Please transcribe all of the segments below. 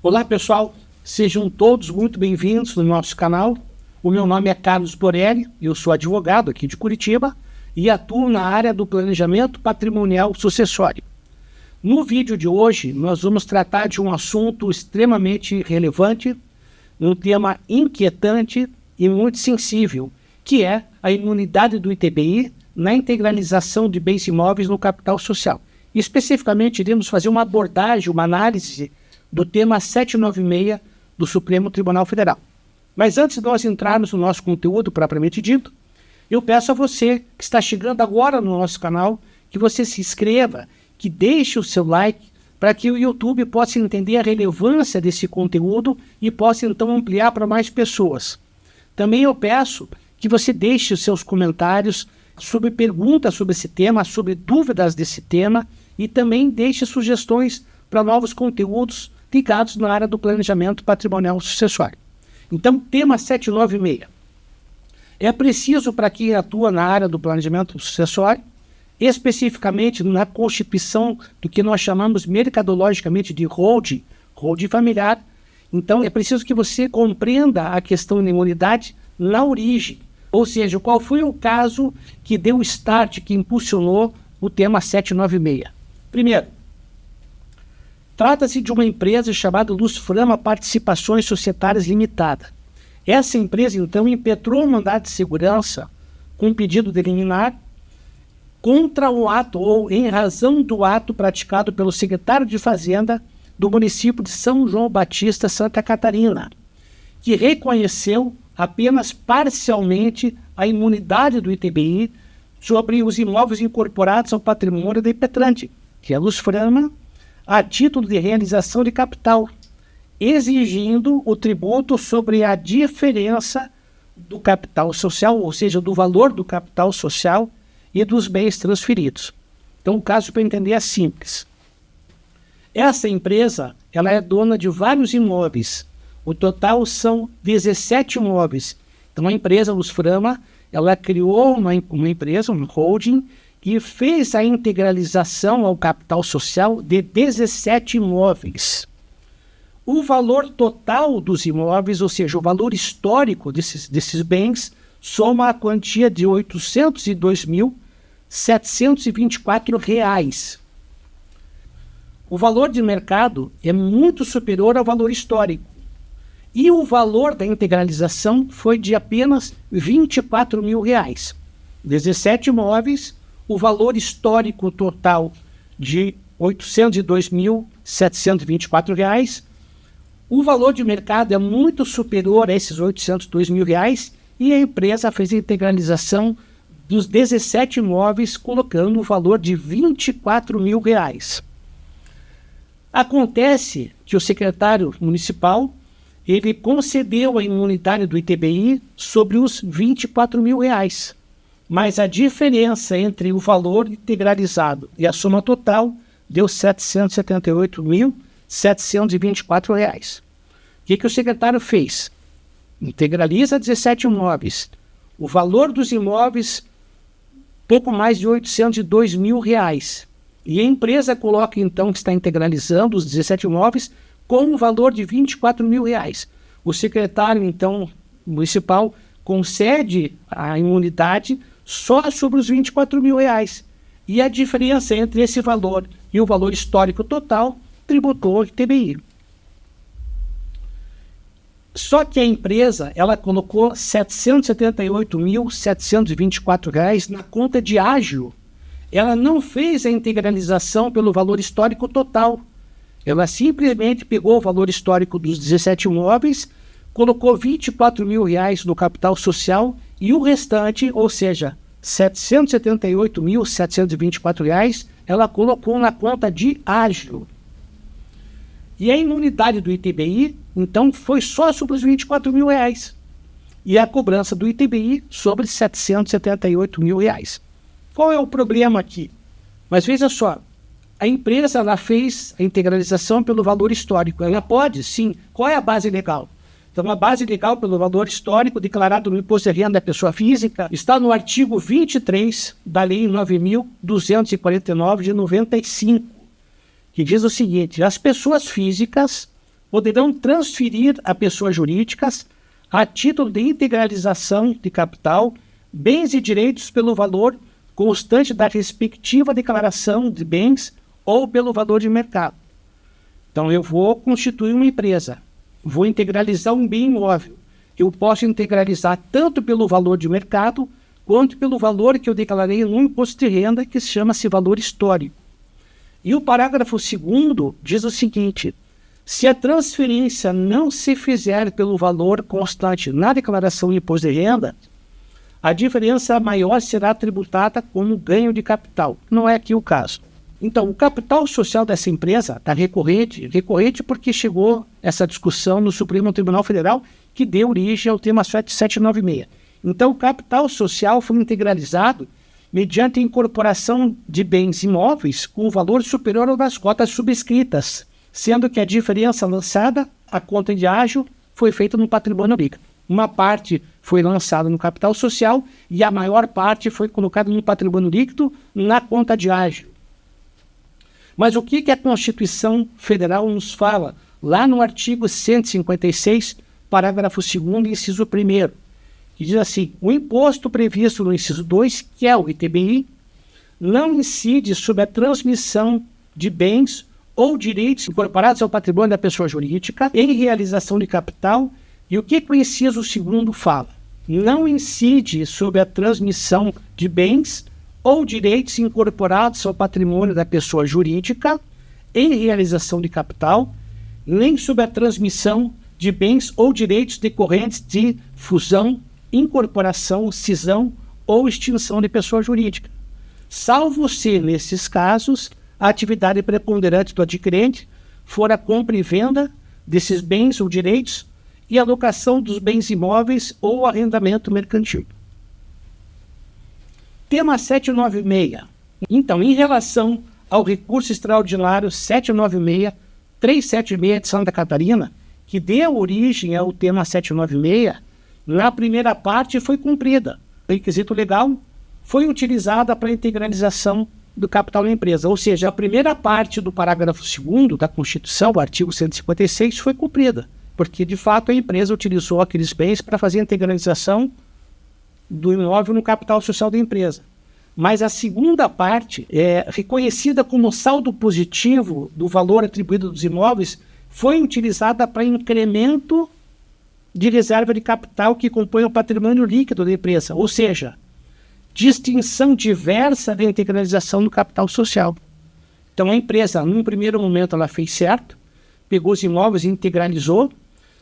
Olá pessoal, sejam todos muito bem-vindos no nosso canal. O meu nome é Carlos Borelli, eu sou advogado aqui de Curitiba e atuo na área do planejamento patrimonial sucessório. No vídeo de hoje nós vamos tratar de um assunto extremamente relevante, um tema inquietante e muito sensível, que é a imunidade do ITBI na integralização de bens imóveis no capital social. E, especificamente, iremos fazer uma abordagem, uma análise do tema 796 do Supremo Tribunal Federal. Mas antes de nós entrarmos no nosso conteúdo propriamente dito, eu peço a você que está chegando agora no nosso canal, que você se inscreva, que deixe o seu like, para que o YouTube possa entender a relevância desse conteúdo e possa então ampliar para mais pessoas. Também eu peço que você deixe os seus comentários sobre perguntas sobre esse tema, sobre dúvidas desse tema, e também deixe sugestões para novos conteúdos ligados na área do planejamento patrimonial sucessório. Então, tema 796. É preciso para quem atua na área do planejamento sucessório, especificamente na constituição do que nós chamamos mercadologicamente de holding familiar. Então, é preciso que você compreenda a questão da imunidade na origem, ou seja, qual foi o caso que deu o start, que impulsionou o tema 796. Primeiro, trata-se de uma empresa chamada Luzframa Participações Societárias Limitada. Essa empresa, então, impetrou um mandado de segurança com pedido de liminar contra o ato ou em razão do ato praticado pelo secretário de Fazenda do município de São João Batista, Santa Catarina, que reconheceu apenas parcialmente a imunidade do ITBI sobre os imóveis incorporados ao patrimônio da impetrante, que é a Luzframa, a título de realização de capital, exigindo o tributo sobre a diferença do capital social, ou seja, do valor do capital social e dos bens transferidos. Então, o caso para entender é simples. Essa empresa ela é dona de vários imóveis. O total são 17 imóveis. Então, a empresa Luzframa ela criou uma empresa, um holding, que fez a integralização ao capital social de 17 imóveis. O valor total dos imóveis, ou seja, o valor histórico desses bens, soma a quantia de R$ 802.724. O valor de mercado é muito superior ao valor histórico. E o valor da integralização foi de apenas R$ 24.000. 17 imóveis, o valor histórico total de R$ 802.724. O valor de mercado é muito superior a esses R$ 802.000 e a empresa fez a integralização dos 17 imóveis, colocando o valor de R$ 24.000. Acontece que o secretário municipal ele concedeu a imunidade do ITBI sobre os R$ 24.000, mas a diferença entre o valor integralizado e a soma total deu R$ 778.724. O que o secretário fez? Integraliza 17 imóveis. O valor dos imóveis, pouco mais de R$ 802.000. E a empresa coloca, então, que está integralizando os 17 imóveis com um valor de R$ 24.000. O secretário, então, municipal, concede a imunidade só sobre os R$ 24.000. E a diferença entre esse valor e o valor histórico total tributou o ITBI. Só que a empresa ela colocou R$ 778.724 na conta de ágio. Ela não fez a integralização pelo valor histórico total. Ela simplesmente pegou o valor histórico dos 17 imóveis, colocou R$ 24.000 no capital social e o restante, ou seja, R$ 778.724, ela colocou na conta de ágio. E a imunidade do ITBI, então, foi só sobre os R$ 24.000 e a cobrança do ITBI sobre R$ 778.000. Qual é o problema aqui? Mas veja só, a empresa ela fez a integralização pelo valor histórico. Ela pode, sim. Qual é a base legal? Então, a base legal pelo valor histórico declarado no Imposto de Renda da Pessoa Física está no artigo 23 da Lei 9.249 de 95, que diz o seguinte: as pessoas físicas poderão transferir a pessoas jurídicas, a título de integralização de capital, bens e direitos pelo valor constante da respectiva declaração de bens ou pelo valor de mercado. Então, eu vou constituir uma empresa, vou integralizar um bem imóvel. Eu posso integralizar tanto pelo valor de mercado, quanto pelo valor que eu declarei no imposto de renda, que chama-se valor histórico. E o parágrafo 2º diz o seguinte: se a transferência não se fizer pelo valor constante na declaração de imposto de renda, a diferença maior será tributada como ganho de capital. Não é aqui o caso. Então, o capital social dessa empresa está recorrente porque chegou essa discussão no Supremo Tribunal Federal, que deu origem ao tema 796. Então, o capital social foi integralizado mediante a incorporação de bens imóveis com valor superior ao das cotas subscritas, sendo que a diferença lançada, a conta de ágio, foi feita no patrimônio líquido. Uma parte foi lançada no capital social e a maior parte foi colocada no patrimônio líquido na conta de ágio. Mas o que a Constituição Federal nos fala? Lá no artigo 156, parágrafo 2º, inciso 1º, que diz assim: o imposto previsto no inciso 2, que é o ITBI, não incide sobre a transmissão de bens ou direitos incorporados ao patrimônio da pessoa jurídica em realização de capital. E o que o inciso 2º fala? Não incide sobre a transmissão de bens ou direitos incorporados ao patrimônio da pessoa jurídica em realização de capital, nem sobre a transmissão de bens ou direitos decorrentes de fusão, incorporação, cisão ou extinção de pessoa jurídica, salvo se, nesses casos, a atividade preponderante do adquirente for a compra e venda desses bens ou direitos e a locação dos bens imóveis ou arrendamento mercantil. Tema 796. Então, em relação ao recurso extraordinário 796-376 de Santa Catarina, que deu origem ao tema 796, na primeira parte foi cumprida. O requisito legal foi utilizada para a integralização do capital da empresa, ou seja, a primeira parte do parágrafo 2º da Constituição, o artigo 156, foi cumprida, porque de fato a empresa utilizou aqueles bens para fazer a integralização do imóvel no capital social da empresa. Mas a segunda parte, reconhecida como saldo positivo do valor atribuído dos imóveis, foi utilizada para incremento de reserva de capital que compõe o patrimônio líquido da empresa, ou seja, distinção diversa da integralização do capital social. Então a empresa, num primeiro momento, ela fez certo, pegou os imóveis e integralizou,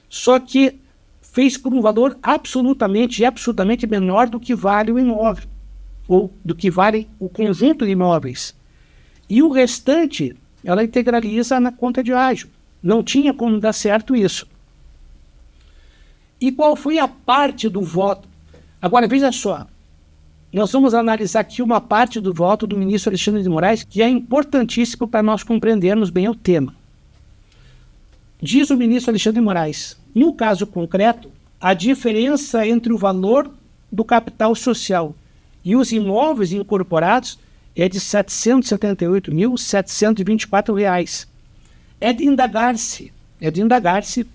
só que fez por um valor absolutamente e absurdamente menor do que vale o imóvel, ou do que vale o conjunto de imóveis. E o restante, ela integraliza na conta de ágio. Não tinha como dar certo isso. E qual foi a parte do voto? Agora, veja só, nós vamos analisar aqui uma parte do voto do ministro Alexandre de Moraes, que é importantíssimo para nós compreendermos bem o tema. Diz o ministro Alexandre de Moraes: no caso concreto, a diferença entre o valor do capital social e os imóveis incorporados é de R$ 778.724. É de indagar-se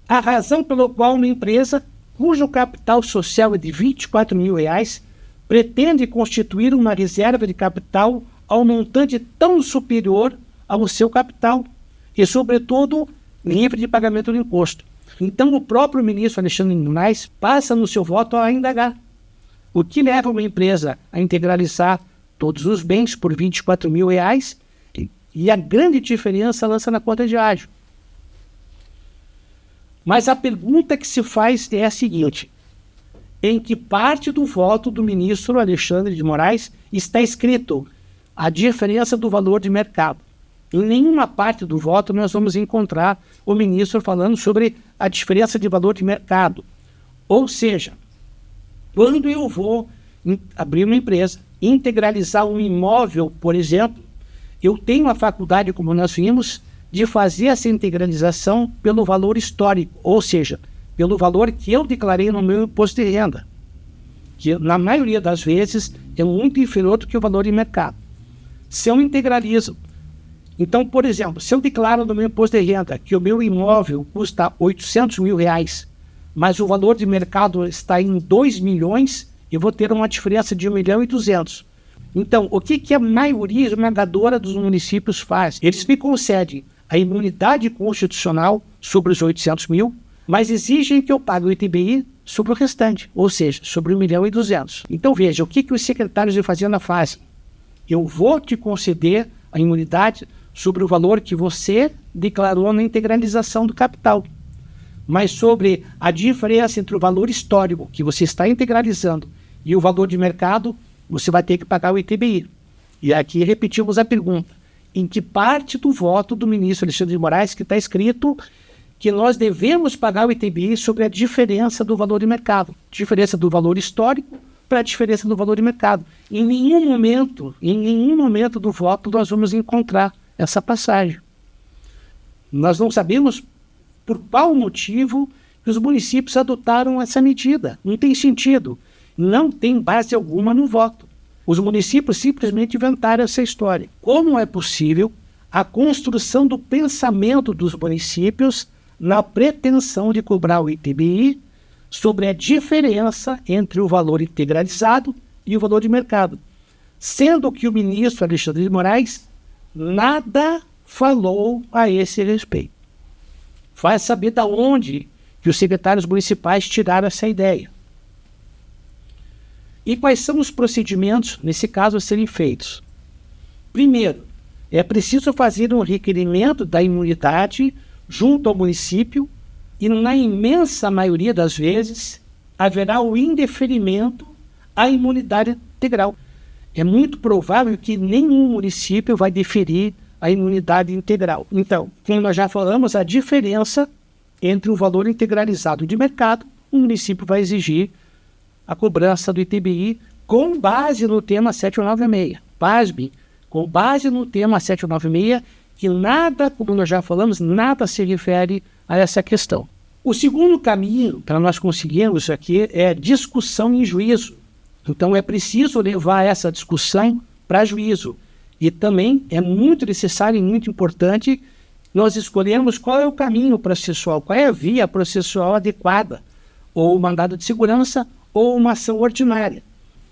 a razão pela qual uma empresa cujo capital social é de R$ 24.000 pretende constituir uma reserva de capital ao montante tão superior ao seu capital e, sobretudo, livre de pagamento do imposto. Então, o próprio ministro Alexandre de Moraes passa no seu voto a indagar o que leva uma empresa a integralizar todos os bens por R$ 24.000 e a grande diferença lança na conta de ágio. Mas a pergunta que se faz é a seguinte: em que parte do voto do ministro Alexandre de Moraes está escrito a diferença do valor de mercado? Em nenhuma parte do voto nós vamos encontrar o ministro falando sobre a diferença de valor de mercado. Ou seja, quando eu vou abrir uma empresa, integralizar um imóvel, por exemplo, eu tenho a faculdade, como nós vimos, de fazer essa integralização pelo valor histórico, ou seja, pelo valor que eu declarei no meu imposto de renda, que na maioria das vezes é muito inferior do que o valor de mercado. Se eu integralizo Então, por exemplo, se eu declaro no meu imposto de renda que o meu imóvel custa R$800 mil, mas o valor de mercado está em 2 milhões, eu vou ter uma diferença de 1.200.000. Então, o que a maioria esmagadora dos municípios faz? Eles me concedem a imunidade constitucional sobre os 800 mil, mas exigem que eu pague o ITBI sobre o restante, ou seja, sobre 1.200.000. Então, veja, o que os secretários de Fazenda fazem? Eu vou te conceder a imunidade sobre o valor que você declarou na integralização do capital, mas sobre a diferença entre o valor histórico que você está integralizando e o valor de mercado, você vai ter que pagar o ITBI. E aqui repetimos a pergunta: em que parte do voto do ministro Alexandre de Moraes que está escrito que nós devemos pagar o ITBI sobre a diferença do valor de mercado, diferença do valor histórico para a diferença do valor de mercado? Em nenhum momento do voto nós vamos encontrar essa passagem. Nós não sabemos por qual motivo que os municípios adotaram essa medida. Não tem sentido. Não tem base alguma no voto. Os municípios simplesmente inventaram essa história. Como é possível a construção do pensamento dos municípios na pretensão de cobrar o ITBI sobre a diferença entre o valor integralizado e o valor de mercado, sendo que o ministro Alexandre de Moraes nada falou a esse respeito? Vai saber de onde que os secretários municipais tiraram essa ideia. E quais são os procedimentos, nesse caso, a serem feitos? Primeiro, é preciso fazer um requerimento da imunidade junto ao município e, na imensa maioria das vezes, haverá o indeferimento à imunidade integral. É muito provável que nenhum município vai deferir a imunidade integral. Então, como nós já falamos, a diferença entre o valor integralizado de mercado, o município vai exigir a cobrança do ITBI com base no tema 796. Pasme, com base no tema 796, que nada, como nós já falamos, nada se refere a essa questão. O segundo caminho para nós conseguirmos isso aqui é discussão em juízo. Então é preciso levar essa discussão para juízo. E também é muito necessário e muito importante nós escolhermos qual é o caminho processual, qual é a via processual adequada, ou o mandado de segurança ou uma ação ordinária.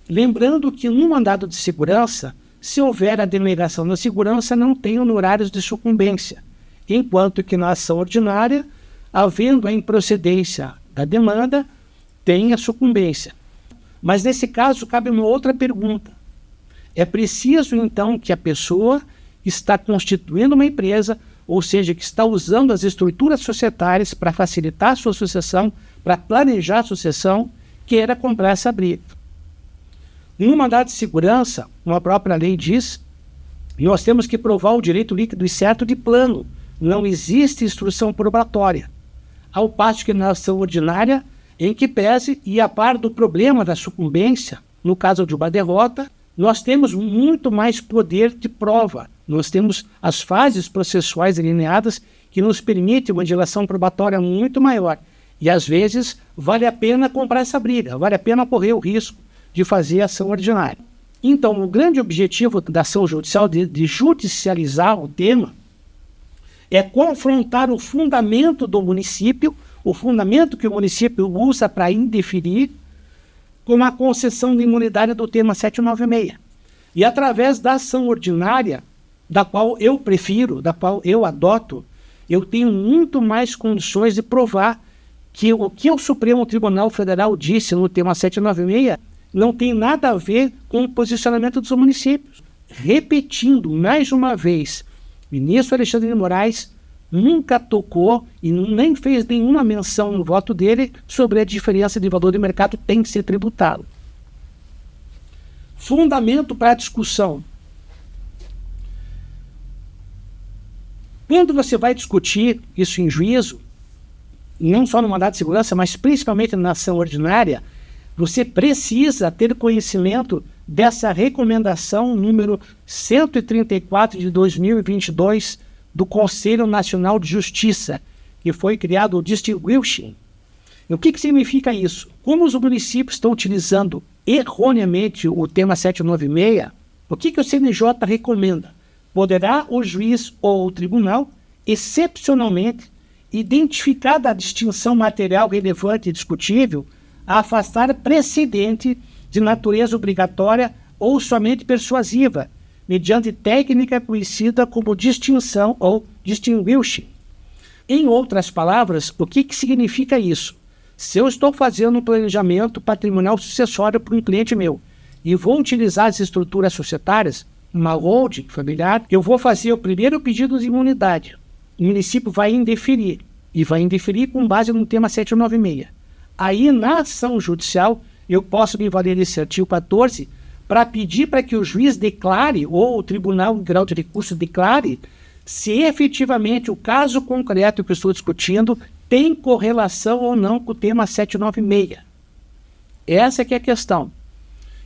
Lembrando que no mandado de segurança, se houver a denegação da segurança, não tem honorários de sucumbência, enquanto que na ação ordinária, havendo a improcedência da demanda, tem a sucumbência. Mas nesse caso cabe uma outra pergunta. É preciso então que a pessoa que está constituindo uma empresa, ou seja, que está usando as estruturas societárias para facilitar a sua sucessão, para planejar a sucessão, queira comprar essa briga. No mandado de segurança, como a própria lei diz, nós temos que provar o direito líquido e certo de plano. Não existe instrução probatória. Ao passo que na ação ordinária, em que pese, e a par do problema da sucumbência, no caso de uma derrota, nós temos muito mais poder de prova. Nós temos as fases processuais delineadas que nos permitem uma dilação probatória muito maior. E, às vezes, vale a pena comprar essa briga, vale a pena correr o risco de fazer ação ordinária. Então, o grande objetivo da ação judicial, de judicializar o tema, é confrontar o fundamento do município, o fundamento que o município usa para indeferir, com a concessão de imunidade do tema 796. E através da ação ordinária, da qual eu prefiro, da qual eu adoto, eu tenho muito mais condições de provar que o que o Supremo Tribunal Federal disse no tema 796 não tem nada a ver com o posicionamento dos municípios. Repetindo mais uma vez, o ministro Alexandre de Moraes nunca tocou e nem fez nenhuma menção no voto dele sobre a diferença de valor de mercado que tem que ser tributado. Fundamento para a discussão. Quando você vai discutir isso em juízo, não só no mandado de segurança, mas principalmente na ação ordinária, você precisa ter conhecimento dessa recomendação número 134 de 2022 do Conselho Nacional de Justiça, que foi criado o Distinguishing. E o que significa isso? Como os municípios estão utilizando erroneamente o tema 796, o que o CNJ recomenda? poderá o juiz ou o tribunal, excepcionalmente, identificada a distinção material relevante e discutível, afastar precedente de natureza obrigatória ou somente persuasiva, mediante técnica conhecida como distinção ou distinguishing. Em outras palavras, o que significa isso? Se eu estou fazendo um planejamento patrimonial sucessório para um cliente meu e vou utilizar as estruturas societárias, uma holding familiar, eu vou fazer o primeiro pedido de imunidade. O município vai indeferir, e vai indeferir com base no tema 796. Aí, na ação judicial, eu posso me valer desse artigo 14 para pedir para que o juiz declare, ou o tribunal em grau de recurso declare, se efetivamente o caso concreto que eu estou discutindo tem correlação ou não com o tema 796. Essa que é a questão.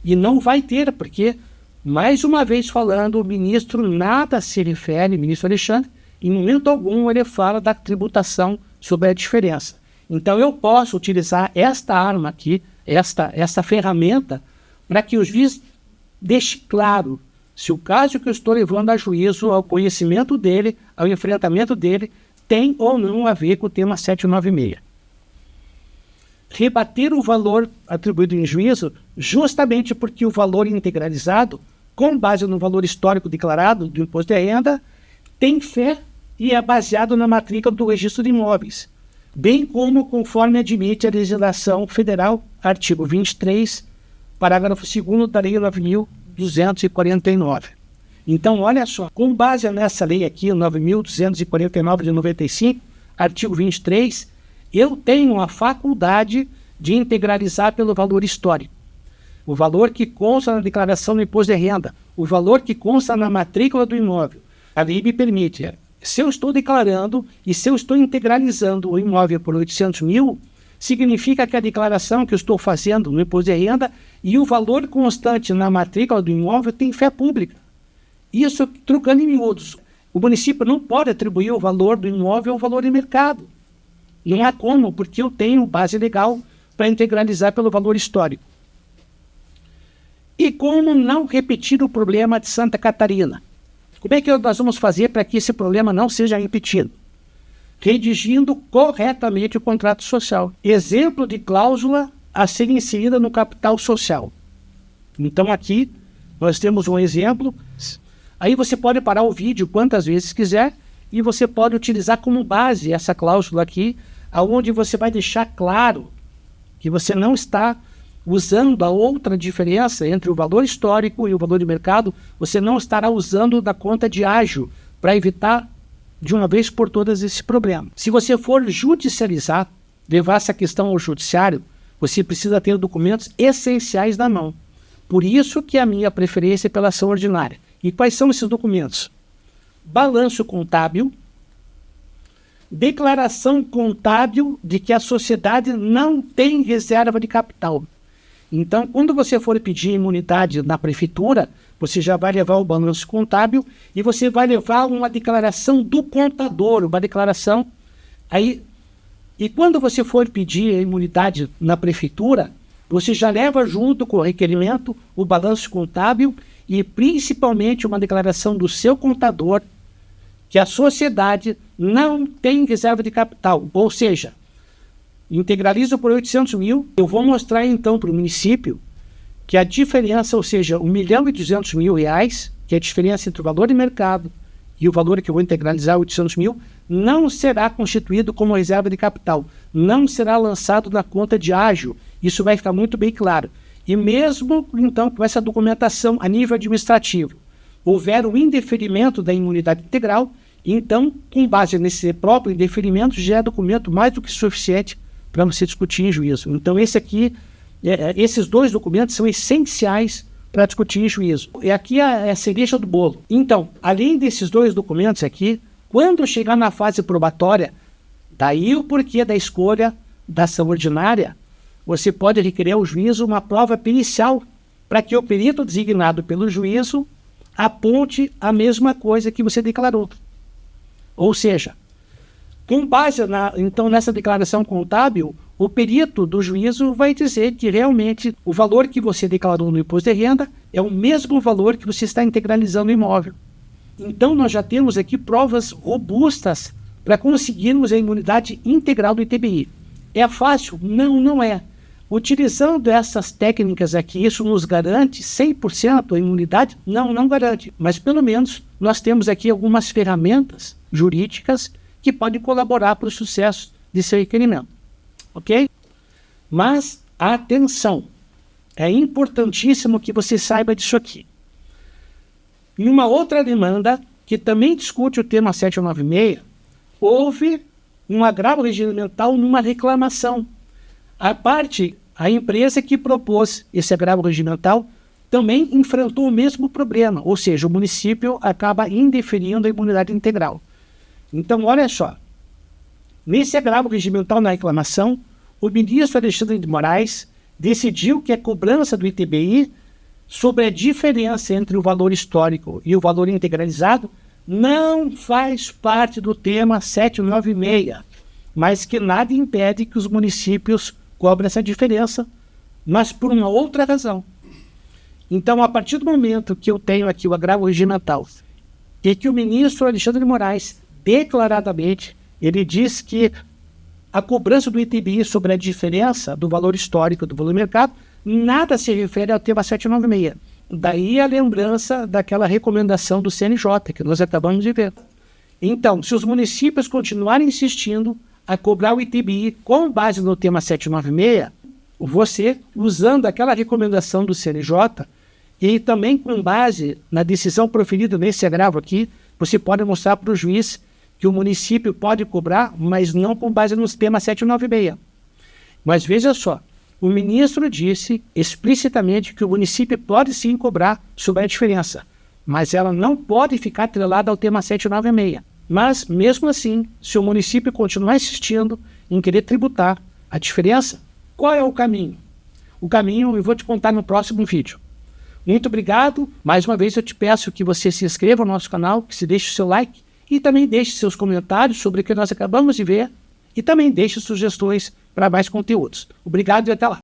E não vai ter, porque, mais uma vez falando, o ministro nada se refere, o ministro Alexandre, em momento algum ele fala da tributação sobre a diferença. Então eu posso utilizar esta arma aqui, esta ferramenta, para que o juiz deixe claro se o caso que eu estou levando a juízo, ao conhecimento dele, ao enfrentamento dele, tem ou não a ver com o tema 796. Rebater o valor atribuído em juízo justamente porque o valor integralizado, com base no valor histórico declarado do imposto de renda, tem fé e é baseado na matrícula do registro de imóveis, bem como conforme admite a legislação federal, artigo 23, parágrafo 2º da Lei 9.249. Então, olha só, com base nessa lei aqui, 9.249 de 95, artigo 23, eu tenho a faculdade de integralizar pelo valor histórico. O valor que consta na declaração do imposto de renda, o valor que consta na matrícula do imóvel. A lei me permite, se eu estou declarando e se eu estou integralizando o imóvel por 800 mil, significa que a declaração que eu estou fazendo no imposto de renda e o valor constante na matrícula do imóvel tem fé pública. Isso trocando em miúdos. O município não pode atribuir o valor do imóvel ao valor de mercado. Não há como, porque eu tenho base legal para integralizar pelo valor histórico. E como não repetir o problema de Santa Catarina? Como é que nós vamos fazer para que esse problema não seja repetido? Redigindo corretamente o contrato social. Exemplo de cláusula a ser inserida no capital social. Então aqui nós temos um exemplo. Aí você pode parar o vídeo quantas vezes quiser e você pode utilizar como base essa cláusula aqui, onde você vai deixar claro que você não está usando a outra diferença entre o valor histórico e o valor de mercado, você não estará usando da conta de ágio para evitar de uma vez por todas esse problema. Se você for judicializar, levar essa questão ao judiciário, você precisa ter documentos essenciais na mão. Por isso que a minha preferência é pela ação ordinária. E quais são esses documentos? Balanço contábil, declaração contábil de que a sociedade não tem reserva de capital. Então, quando você for pedir imunidade na prefeitura, você já vai levar o balanço contábil e você vai levar uma declaração do contador, uma declaração. E quando você for pedir a imunidade na prefeitura, você já leva junto com o requerimento o balanço contábil e principalmente uma declaração do seu contador que a sociedade não tem reserva de capital, ou seja, integralizo por 800 mil, eu vou mostrar então para o município que a diferença, ou seja, R$1.200.000, que é a diferença entre o valor de mercado e o valor que eu vou integralizar, 800 mil, não será constituído como reserva de capital, não será lançado na conta de ágio, isso vai ficar muito bem claro. E mesmo então com essa documentação a nível administrativo, houver um indeferimento da imunidade integral, então, com base nesse próprio indeferimento, já é documento mais do que suficiente para você discutir em juízo. Então, esses dois documentos são essenciais para discutir em juízo. E aqui é a cereja do bolo. Então, além desses dois documentos aqui, quando chegar na fase probatória, daí o porquê da escolha da ação ordinária, você pode requerer ao juízo uma prova pericial para que o perito designado pelo juízo aponte a mesma coisa que você declarou. Ou seja, com base então nessa declaração contábil, o perito do juízo vai dizer que realmente o valor que você declarou no imposto de renda é o mesmo valor que você está integralizando o imóvel. Então, nós já temos aqui provas robustas para conseguirmos a imunidade integral do ITBI. É fácil? Não, não é. Utilizando essas técnicas aqui, isso nos garante 100% a imunidade? Não, não garante. Mas, pelo menos, nós temos aqui algumas ferramentas jurídicas que podem colaborar para o sucesso de seu requerimento. Ok? Mas, atenção! É importantíssimo que você saiba disso aqui. Em uma outra demanda, que também discute o tema 796, houve um agravo regimental numa reclamação. A empresa que propôs esse agravo regimental também enfrentou o mesmo problema, ou seja, o município acaba indeferindo a imunidade integral. Então, olha só, nesse agravo regimental na reclamação, o ministro Alexandre de Moraes decidiu que a cobrança do ITBI sobre a diferença entre o valor histórico e o valor integralizado não faz parte do tema 796, mas que nada impede que os municípios cobrem essa diferença, mas por uma outra razão. Então, a partir do momento que eu tenho aqui o agravo regimental e que o ministro Alexandre de Moraes, declaradamente, ele diz que a cobrança do ITBI sobre a diferença do valor histórico do valor do mercado nada se refere ao tema 796. Daí a lembrança daquela recomendação do CNJ, que nós acabamos de ver. Então, se os municípios continuarem insistindo a cobrar o ITBI com base no tema 796, você, usando aquela recomendação do CNJ, e também com base na decisão proferida nesse agravo aqui, você pode mostrar para o juiz que o município pode cobrar, mas não com base no tema 796. Mas veja só, o ministro disse explicitamente que o município pode sim cobrar sobre a diferença, mas ela não pode ficar atrelada ao tema 796. Mas, mesmo assim, se o município continuar insistindo em querer tributar a diferença, qual é o caminho? O caminho eu vou te contar no próximo vídeo. Muito obrigado. Mais uma vez eu te peço que você se inscreva no nosso canal, que se deixe o seu like e também deixe seus comentários sobre o que nós acabamos de ver e também deixe sugestões para mais conteúdos. Obrigado e até lá.